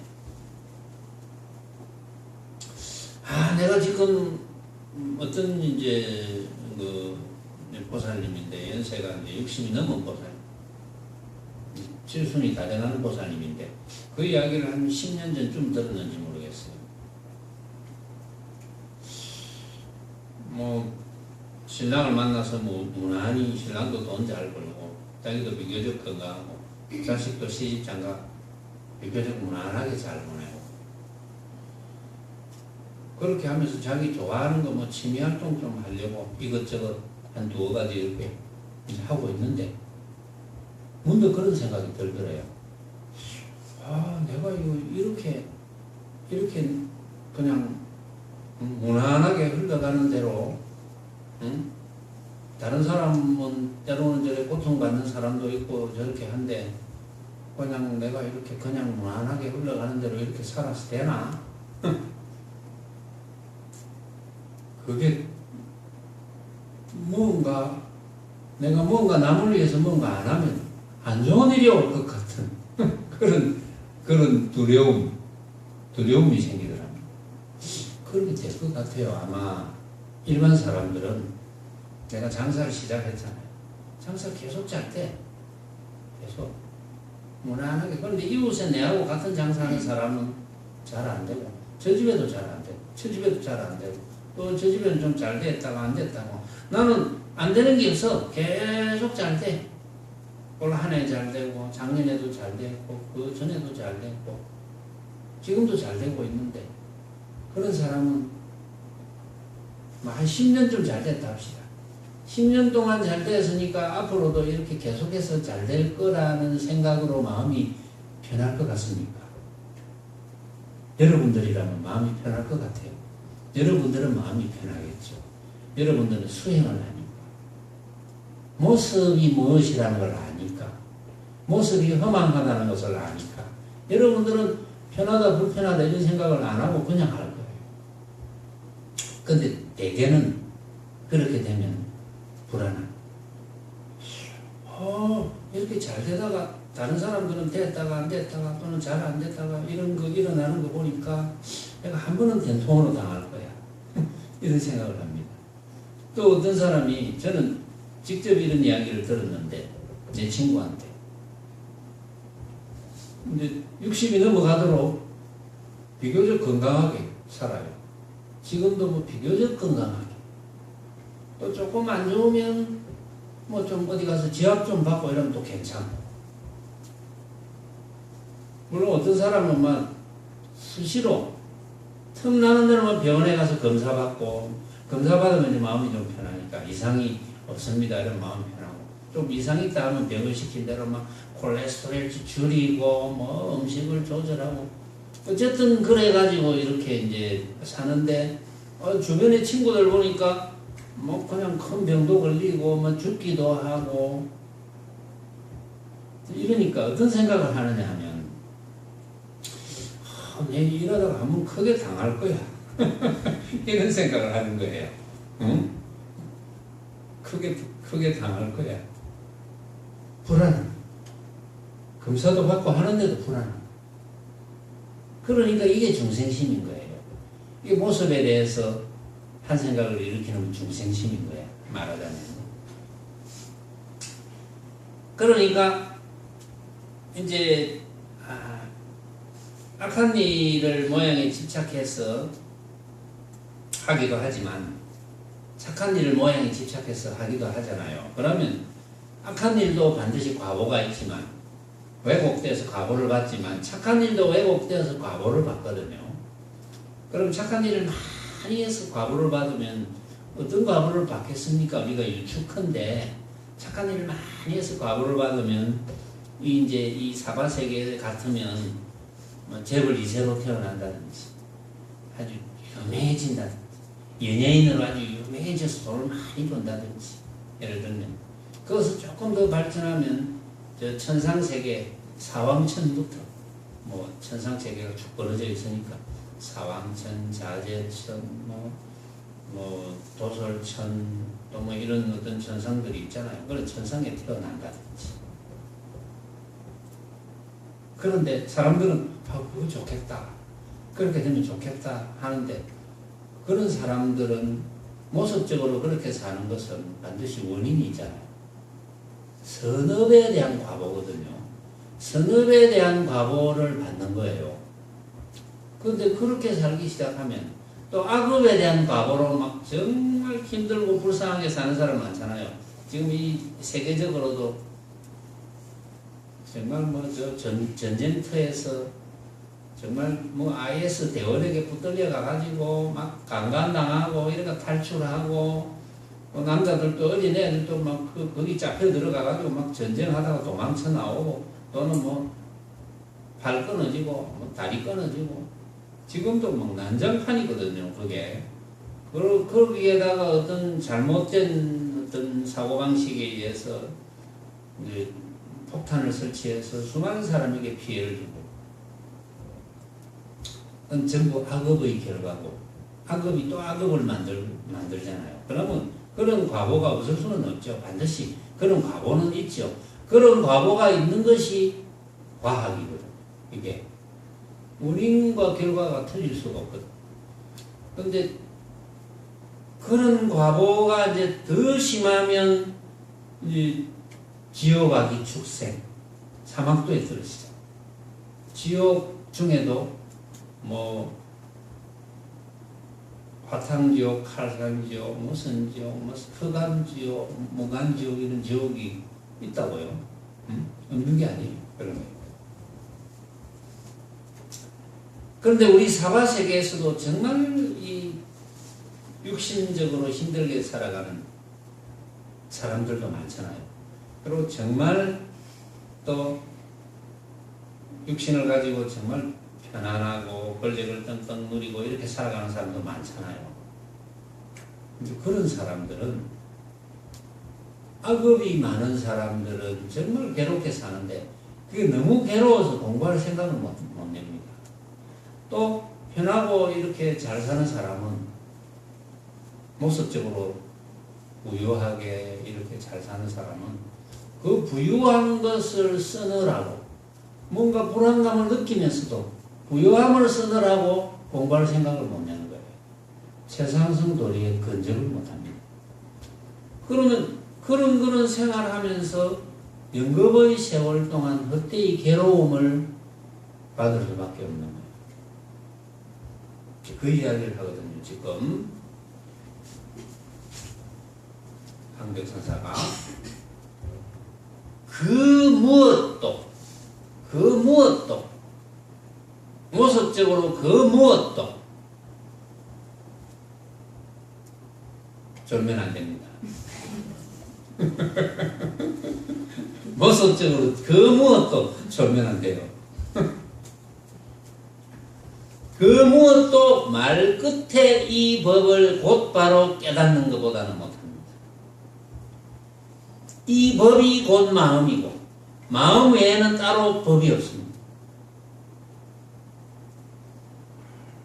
내가 지금 어떤 이제 보살님인데 연세가 이제 60이 넘은 보살님, 칠순이 다 돼가는 보살님인데 그 이야기를 한 10년 전쯤 들었는지 모르겠어요. 신랑을 만나서 무난히 신랑도 돈 잘 벌고 자기도 비교적 건강하고 자식도 시집장가 비교적 무난하게 잘 보내고 그렇게 하면서 자기 좋아하는 거 취미활동 좀 하려고 이것저것 한 두어 가지 이렇게 하고 있는데 문득 그런 생각이 들더래요. 내가 이렇게 그냥 무난하게 흘러가는 대로 다른 사람은 때로는 저렇게 고통받는 사람도 있고 저렇게 한데 그냥 내가 이렇게 그냥 무난하게 흘러가는 대로 이렇게 살아서 되나? 그게 내가 뭔가 남을 위해서 뭔가 안 하면 안 좋은 일이 올 것 같은 그런 두려움이 생기더랍니다. 그렇게 될 것 같아요. 아마 일반 사람들은 내가 장사를 시작했잖아요. 장사 계속 잘 때, 계속 무난하게. 그런데 이웃에 내하고 같은 장사하는 사람은 잘 안 되고, 저 집에도 잘 안 되고, 저 집에도 잘 안 되고, 또 저 집에는 좀 잘 됐다가 안 됐다고. 나는 안 되는 게 없어. 계속 잘 돼. 올 한 해 잘 되고, 작년에도 잘 됐고, 그 전에도 잘 됐고, 지금도 잘 되고 있는데, 그런 사람은 한 10년쯤 잘 됐다 합시다. 10년 동안 잘 됐으니까 앞으로도 이렇게 계속해서 잘 될 거라는 생각으로 마음이 편할 것 같습니까? 여러분들이라면 마음이 편할 것 같아요. 여러분들은 마음이 편하겠죠. 여러분들은 수행을 하니까. 모습이 무엇이라는 걸 아니까. 모습이 허망하다는 것을 아니까. 여러분들은 편하다 불편하다 이런 생각을 안 하고 그냥 할 거예요. 근데 대개는 그렇게 되면 불안한. 이렇게 잘 되다가 다른 사람들은 됐다가 안 됐다가 또는 잘 안 됐다가 이런 거 일어나는 거 보니까 내가 한 번은 된통으로 당할 거야. 이런 생각을 합니다. 또 어떤 사람이 저는 직접 이런 이야기를 들었는데 내 친구한테 이제 60이 넘어가도록 비교적 건강하게 살아요. 지금도 비교적 건강하게. 또 조금 안 좋으면 뭐 좀 어디 가서 지압 좀 받고 이러면 또 괜찮고. 물론 어떤 사람은 막 수시로 틈나는 대로만 병원에 가서 검사 받고, 검사 받으면 이제 마음이 좀 편하니까 이상이 없습니다 이런 마음이 편하고, 좀 이상이 있다 하면 병을 시킨 대로 막 콜레스테롤 줄이고 뭐 음식을 조절하고 어쨌든 그래가지고 이렇게 이제 사는데, 주변에 친구들 보니까 뭐 그냥 큰 병도 걸리고 뭐 죽기도 하고 이러니까 어떤 생각을 하느냐 하면, 내 이러다가 한번 크게 당할 거야 이런 생각을 하는 거예요. 응? 크게 당할 거야. 불안. 검사도 받고 하는데도 불안. 그러니까 이게 중생심인 거예요. 이 모습에 대해서 한 생각을 일으키는 중생심인 거야, 말하자면. 그러니까 이제 악한 일을 모양에 집착해서 하기도 하지만 착한 일을 모양에 집착해서 하기도 하잖아요. 그러면 악한 일도 반드시 과보가 있지만, 왜곡돼서 과보를 받지만 착한 일도 왜곡되어서 과보를 받거든요. 그럼 착한 일을 많이 해서 과보를 받으면 어떤 과보를 받겠습니까? 우리가 유축한데, 착한 일을 많이 해서 과보를 받으면 이제 이 사바세계 같으면 뭐 재벌 2세로 태어난다든지, 아주 유명해진다든지, 연예인으로 아주 유명해져서 돈을 많이 번다든지, 예를 들면 그것을 조금 더 발전하면 저 천상세계 사왕천부터, 뭐 천상세계가 쭉 벌어져 있으니까 사왕천, 자재천, 뭐 도솔천, 또 뭐 이런 어떤 천상들이 있잖아요. 그런 천상에 태어난다든지. 그런데 사람들은 그거 좋겠다, 그렇게 되면 좋겠다 하는데, 그런 사람들은 모습적으로 그렇게 사는 것은 반드시 원인이 있잖아요. 선업에 대한 과보거든요. 선업에 대한 과보를 받는 거예요. 그런데 그렇게 살기 시작하면 또 악업에 대한 과보로 막 정말 힘들고 불쌍하게 사는 사람 많잖아요. 지금 이 세계적으로도 정말 뭐 저 전쟁터에서 정말 뭐 IS 대원에게 붙들려 가가지고 막 강간당하고 이러니까 탈출하고, 남자들도 어린애들도 막 거기 잡혀 들어가가지고 막 전쟁하다가 도망쳐 나오고, 또는 뭐 발 끊어지고 뭐 다리 끊어지고, 지금도 막 난장판이거든요 그게. 거기에다가 어떤 잘못된 어떤 사고방식에 의해서 이제 폭탄을 설치해서 수많은 사람에게 피해를 주고, 그건 전부 악업의 결과고, 악업이 또 악업을 만들잖아요. 그러면 그런 과보가 없을 수는 없죠. 반드시 그런 과보는 있죠. 그런 과보가 있는 것이 과학이거든. 이게 원인과 결과가 틀릴 수가 없거든. 그런데 그런 과보가 이제 더 심하면 이제 지옥악이 축생, 사막도에 들으시죠. 지옥 중에도 뭐 화탕지옥, 칼산지옥, 무슨 지옥, 뭐 흑암지옥, 무간지옥, 이런 지옥이 있다고요. 없는 게 아니에요. 그런 거예요. 그런데 우리 사바세계에서도 정말 이 육신적으로 힘들게 살아가는 사람들도 많잖아요. 그리고 정말 또 육신을 가지고 정말 편안하고 권력을 떵떵 누리고 이렇게 살아가는 사람도 많잖아요. 근데 그런 사람들은, 악업이 많은 사람들은 정말 괴롭게 사는데, 그게 너무 괴로워서 공부할 생각을 못 냅니다. 또 편하고 이렇게 잘 사는 사람은 모습적으로 부유하게 이렇게 잘 사는 사람은 그 부유한 것을 쓰느라고, 뭔가 불안감을 느끼면서도 부유함을 쓰느라고 공부할 생각을 못 내는 거예요. 최상승 도리에 근접을 못 합니다. 그러면 그런 생활하면서 영겁의 세월 동안 헛되이 괴로움을 받을 수밖에 없는 거예요. 그 이야기를 하거든요. 지금 황백선사가 그 무엇도 모습적으로 그 무엇도 졸면 안 됩니다. 모습적으로 그 무엇도 졸면 안 돼요. 그 무엇도 말 끝에 이 법을 곧바로 깨닫는 것보다는 못합니다. 이 법이 곧 마음이고 마음 외에는 따로 법이 없습니다.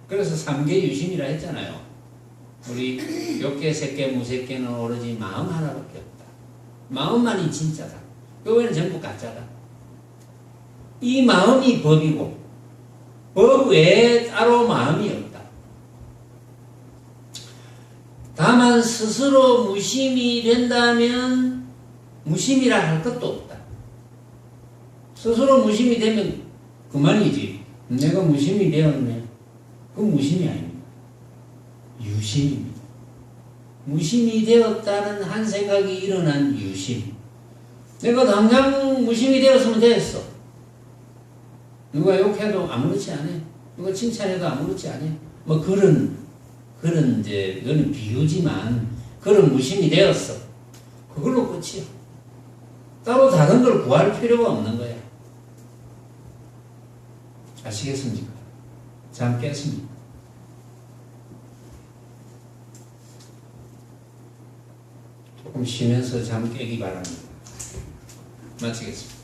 그래서 삼계유심이라 했잖아요. 우리 욕계, 색계, 무색계는 오로지 마음 하나밖에 없다. 마음만이 진짜다. 그 외에는 전부 가짜다. 이 마음이 법이고 법 외에 따로 마음이 없다. 다만 스스로 무심이 된다면 무심이라 할 것도 없다. 스스로 무심이 되면 그만이지. 내가 무심이 되었네. 그건 무심이 아닙니다. 유심입니다. 무심이 되었다는 한 생각이 일어난 유심. 내가 당장 무심이 되었으면 됐어. 누가 욕해도 아무렇지 않아. 누가 칭찬해도 아무렇지 않아. 뭐 그런 이제 그거는 비유지만 그런 무심이 되었어. 그걸로 끝이야. 따로 다른 걸 구할 필요가 없는 거야. 아시겠습니까? 잠 깼습니까? 조금 쉬면서 잠 깨기 바랍니다. 마치겠습니다.